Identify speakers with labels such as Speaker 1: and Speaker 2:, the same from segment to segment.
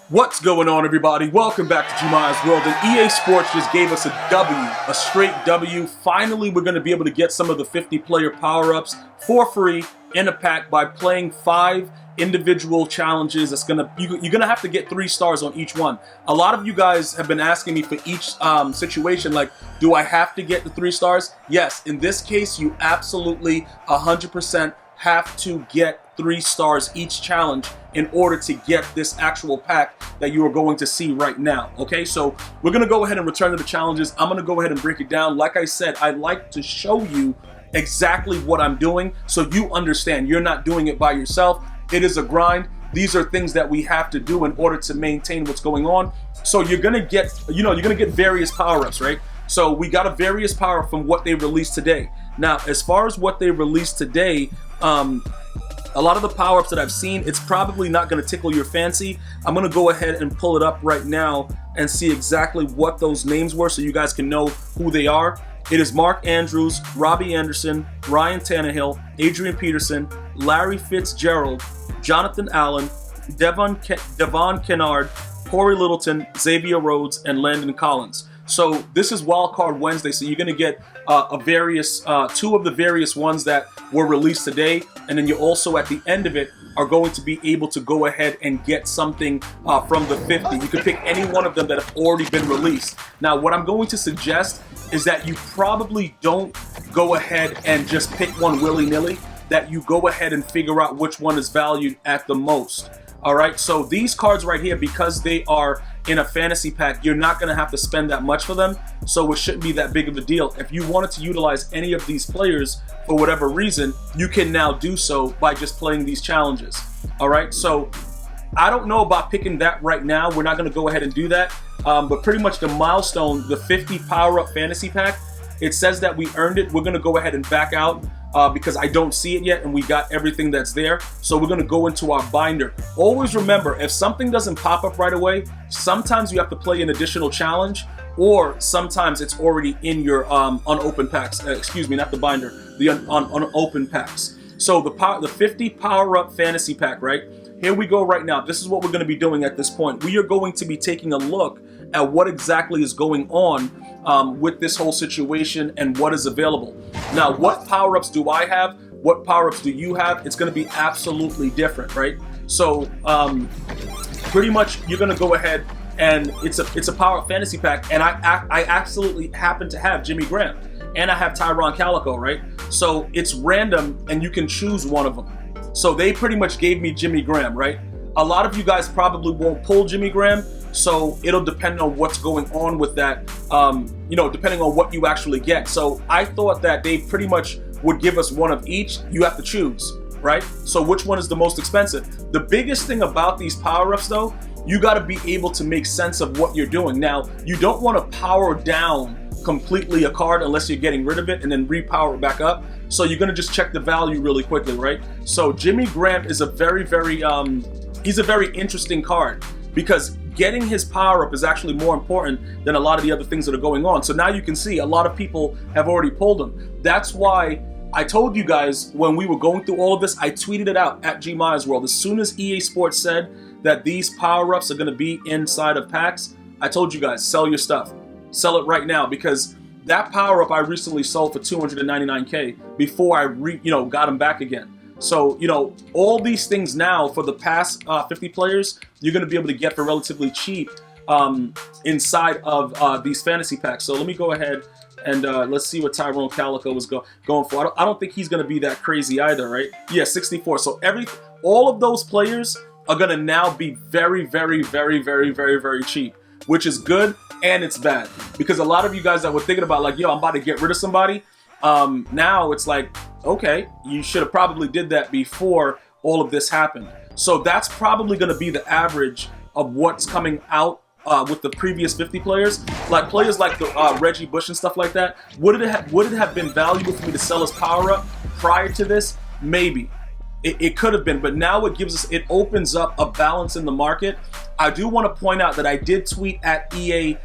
Speaker 1: What's going on, everybody? Welcome back to GmiasWorld, and EA Sports just gave us a W, a straight W. Finally, we're going to be able to get some of the 50-player power-ups for free in a pack by playing 5 individual challenges. You're gonna have to get 3 stars on each one. A lot of you guys have been asking me for each situation, like, do I have to get the 3 stars? Yes, in this case, you absolutely 100% have to get 3 stars each challenge in order to get this actual pack that you are going to see right now. Okay, so we're gonna go ahead and return to the challenges. I'm gonna go ahead and break it down. Like I said, I like to show you exactly what I'm doing so you understand you're not doing it by yourself. It is a grind. These are things that we have to do in order to maintain what's going on. So you're gonna get, you're gonna get various power-ups, right? So we got a various power from what they released today. Now, as far as what they released today, a lot of the power-ups that I've seen, it's probably not going to tickle your fancy. I'm going to go ahead and pull it up right now and see exactly what those names were so you guys can know who they are. It is Mark Andrews, Robbie Anderson, Ryan Tannehill, Adrian Peterson, Larry Fitzgerald, Jonathan Allen, Devon Kennard, Corey Littleton, Xavier Rhodes, and Landon Collins. So this is Wildcard Wednesday, so you're going to get two of the various ones that were released today, and then you also, at the end of it, are going to be able to go ahead and get something from the 50. You can pick any one of them that have already been released. Now, what I'm going to suggest is that you probably don't go ahead and just pick one willy-nilly, that you go ahead and figure out which one is valued at the most. All right, so these cards right here, because they are in a fantasy pack, you're not going to have to spend that much for them, so it shouldn't be that big of a deal. If you wanted to utilize any of these players for whatever reason, you can now do so by just playing these challenges. All right, so I don't know about picking that right now. We're not going to go ahead and do that, but pretty much the milestone, the 50 power-up fantasy pack, it says that we earned it. We're going to go ahead and back out because I don't see it yet, and we got everything that's there. So we're going to go into our binder. Always remember, if something doesn't pop up right away, sometimes you have to play an additional challenge, or sometimes it's already in your unopened packs. Excuse me, not the binder, the unopened packs. So the 50 power-up fantasy pack, right? Here we go right now. This is what we're going to be doing at this point. We are going to be taking a look at what exactly is going on with this whole situation and what is available. Now, what power-ups do I have? What power-ups do you have? It's going to be absolutely different, right? So pretty much you're going to go ahead and it's a power-up fantasy pack, and I absolutely happen to have Jimmy Graham, and I have Tyron Calico, right? So it's random, and you can choose one of them. So they pretty much gave me Jimmy Graham, right? A lot of you guys probably won't pull Jimmy Graham, so it'll depend on what's going on with that, depending on what you actually get. So I thought that they pretty much would give us one of each. You have to choose, right? So which one is the most expensive? The biggest thing about these power-ups, though, you got to be able to make sense of what you're doing. Now, you don't want to power down completely a card unless you're getting rid of it and then repower it back up. So you're going to just check the value really quickly, right? So Jimmy Graham is a very interesting card, because getting his power up is actually more important than a lot of the other things that are going on. So now you can see a lot of people have already pulled him. That's why I told you guys when we were going through all of this, I tweeted it out at GmiasWorld. As soon as EA Sports said that these power-ups are going to be inside of packs, I told you guys, sell your stuff. Sell it right now, because that power-up I recently sold for $299K before I got him back again. So, all these things now for the past 50 players, you're going to be able to get for relatively cheap inside of these fantasy packs. So let me go ahead and let's see what Tyrone Calico was going for. I don't think he's going to be that crazy either, right? Yeah, 64. So all of those players are going to now be very, very, very, very, very, very cheap, which is good and it's bad. Because a lot of you guys that were thinking about, like, yo, I'm about to get rid of somebody, now it's like, okay, you should have probably did that before all of this happened. So that's probably going to be the average of what's coming out with the previous 50 players. Like players like the Reggie Bush and stuff like that. Would it have been valuable for me to sell his power up prior to this? Maybe. It could have been, but now it opens up a balance in the market. I do want to point out that I did tweet at EA,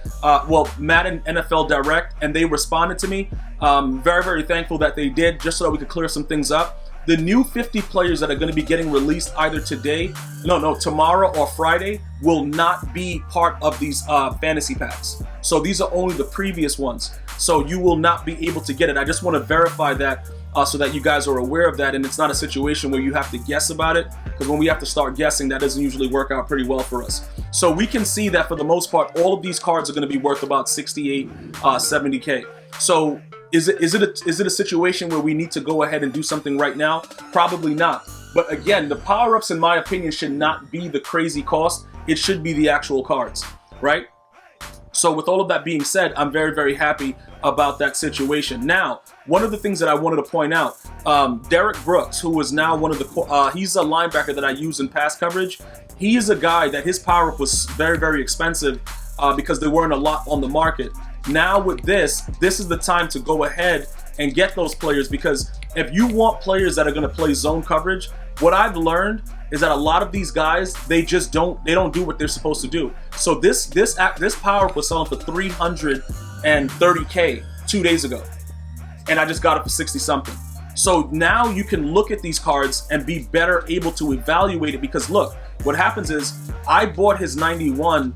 Speaker 1: Madden NFL Direct, and they responded to me. Very, very thankful that they did, just so that we could clear some things up. the new 50 players that are going to be getting released either tomorrow or Friday will not be part of these fantasy packs. So these are only the previous ones. So you will not be able to get it. I just want to verify that so that you guys are aware of that, and it's not a situation where you have to guess about it, because when we have to start guessing, that doesn't usually work out pretty well for us. So we can see that for the most part, all of these cards are going to be worth about 68, 70K. So is it a situation where we need to go ahead and do something right now? Probably not. But again, the power-ups, in my opinion, should not be the crazy cost. It should be the actual cards, right? So with all of that being said, I'm very, very happy about that situation. Now, one of the things that I wanted to point out, Derek Brooks, who is now one of the, he's a linebacker that I use in pass coverage. He is a guy that his power-up was very, very expensive because there weren't a lot on the market. Now with this is the time to go ahead and get those players, because if you want players that are going to play zone coverage, what I've learned is that a lot of these guys, they don't do what they're supposed to do. So this power was selling for 330K 2 days ago, and I just got it for 60 something. So now you can look at these cards and be better able to evaluate it, because look, what happens is I bought his 91.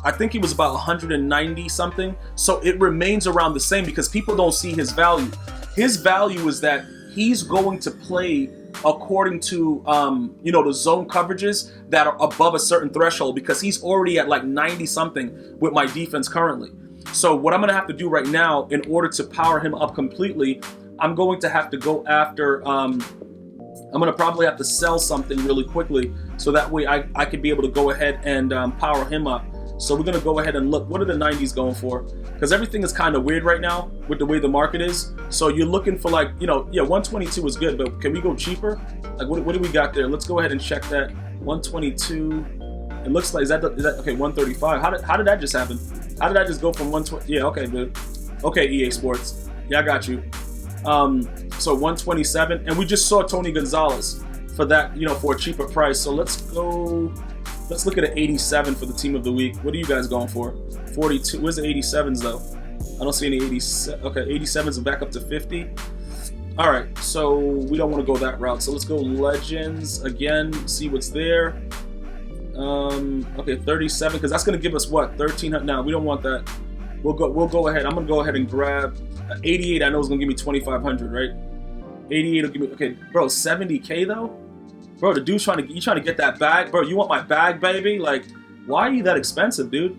Speaker 1: I think he was about 190 something. So it remains around the same because people don't see his value. His value is that he's going to play according to the zone coverages that are above a certain threshold, because he's already at like 90 something with my defense currently. So what I'm going to have to do right now in order to power him up completely, I'm going to have to go after I'm going to probably have to sell something really quickly, so that way I could be able to go ahead and power him up. So we're going to go ahead and look, what are the 90s going for? Because everything is kind of weird right now with the way the market is. So you're looking for like, yeah, 122 is good, but can we go cheaper? Like what do we got there? Let's go ahead and check that. 122. It looks like, is that okay, 135. How did that just happen? How did I just go from 120? Yeah, okay, good. Okay, EA Sports. Yeah, I got you. So 127, and we just saw Tony Gonzalez for that, for a cheaper price. So let's look at an 87 for the team of the week. What are you guys going for? 42. Where's the 87s though? I don't see any 87. Okay, 87s are back up to 50. All right, so we don't want to go that route. So let's go Legends again. See what's there. Okay, 37, because that's going to give us what, 1,300. Now we don't want that. We'll go ahead. I'm gonna go ahead and grab 88. I know it's gonna give me 2,500, right? 88 will give me, okay, bro. 70K though. Bro, the dude's trying to get that bag, bro. You want my bag, baby? Like, why are you that expensive, dude?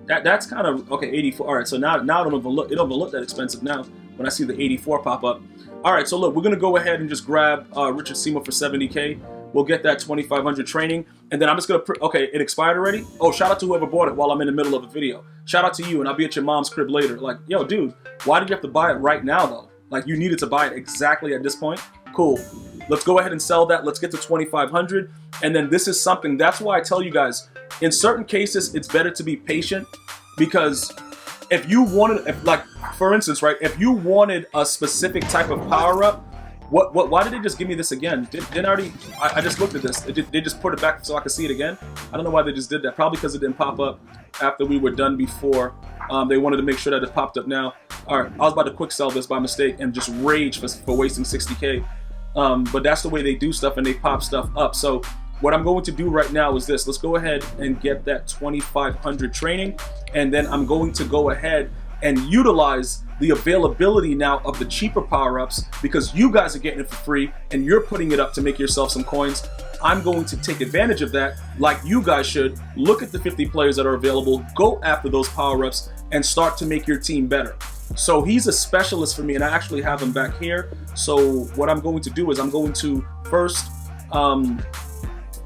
Speaker 1: That's kind of okay. 84. All right, so now it don't even look that expensive now when I see the 84 pop up. All right, so look, we're gonna go ahead and just grab Richard Seymour for 70K. We'll get that 2,500 training, and then I'm just gonna okay, it expired already. Oh, shout out to whoever bought it while I'm in the middle of a video. Shout out to you, and I'll be at your mom's crib later. Like, yo, dude, why did you have to buy it right now though? Like, you needed to buy it exactly at this point. Cool. Let's go ahead and sell that. Let's get to 2,500. And then this is something, that's why I tell you guys, in certain cases, it's better to be patient, because if you wanted, like, for instance, right, if you wanted a specific type of power up, why did they just give me this again? I just looked at this. They just put it back so I could see it again. I don't know why they just did that. Probably because it didn't pop up after we were done before. They wanted to make sure that it popped up now. All right, I was about to quick sell this by mistake and just rage for wasting 60K. But that's the way they do stuff, and they pop stuff up. So what I'm going to do right now is this. Let's go ahead and get that 2,500 training, and then I'm going to go ahead and utilize the availability now of the cheaper power-ups, because you guys are getting it for free and you're putting it up to make yourself some coins. I'm going to take advantage of that like you guys should. Look at the 50 players that are available, go after those power-ups, and start to make your team better. So he's a specialist for me, and I actually have him back here. So what I'm going to do is I'm going to first, I'm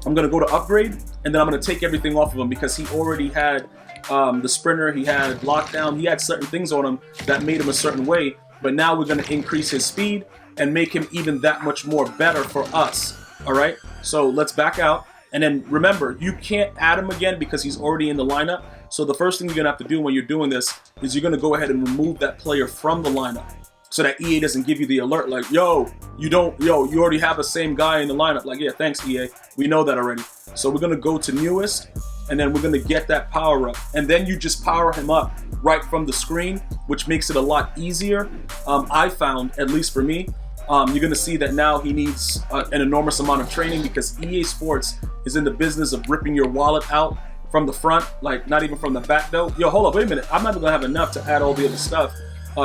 Speaker 1: going to go to upgrade, and then I'm going to take everything off of him, because he already had the sprinter, he had lockdown, he had certain things on him that made him a certain way. But now we're going to increase his speed and make him even that much more better for us. All right, so let's back out. And then remember, you can't add him again because he's already in the lineup. So the first thing you're gonna have to do when you're doing this is you're gonna go ahead and remove that player from the lineup, so that EA doesn't give you the alert like, yo, you already have the same guy in the lineup. Like, yeah, thanks EA, we know that already. So we're gonna go to newest, and then we're gonna get that power up, and then you just power him up right from the screen, which makes it a lot easier. I found, at least for me, You're going to see that now he needs an enormous amount of training because EA Sports is in the business of ripping your wallet out from the front, like not even from the back though. Yo, hold up, wait a minute. I'm not even going to have enough to add all the other stuff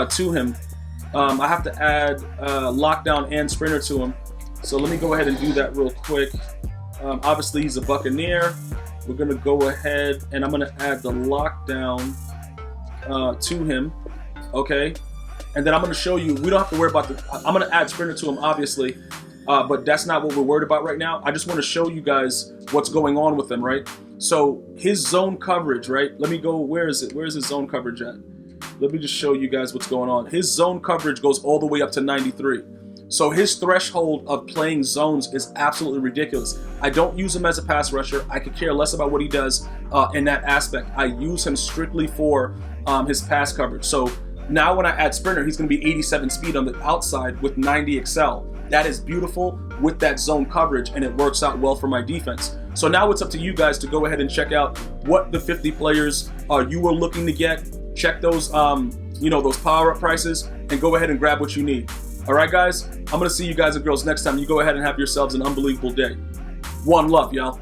Speaker 1: to him. I have to add lockdown and sprinter to him. So let me go ahead and do that real quick. Obviously, he's a Buccaneer. We're going to go ahead and I'm going to add the lockdown to him. Okay. And then I'm going to show you, we don't have to worry about I'm going to add sprinter to him, obviously. But that's not what we're worried about right now. I just want to show you guys what's going on with him, right? So his zone coverage, right? Let me go, where is it? Where's his zone coverage at? Let me just show you guys what's going on. His zone coverage goes all the way up to 93. So his threshold of playing zones is absolutely ridiculous. I don't use him as a pass rusher. I could care less about what he does in that aspect. I use him strictly for his pass coverage. So now when I add sprinter, he's going to be 87 speed on the outside with 90 excel. That is beautiful with that zone coverage, and it works out well for my defense. So now it's up to you guys to go ahead and check out what the 50 players you were looking to get. Check those, those power up prices, and go ahead and grab what you need. All right, guys, I'm going to see you guys and girls next time. You go ahead and have yourselves an unbelievable day. One love, y'all.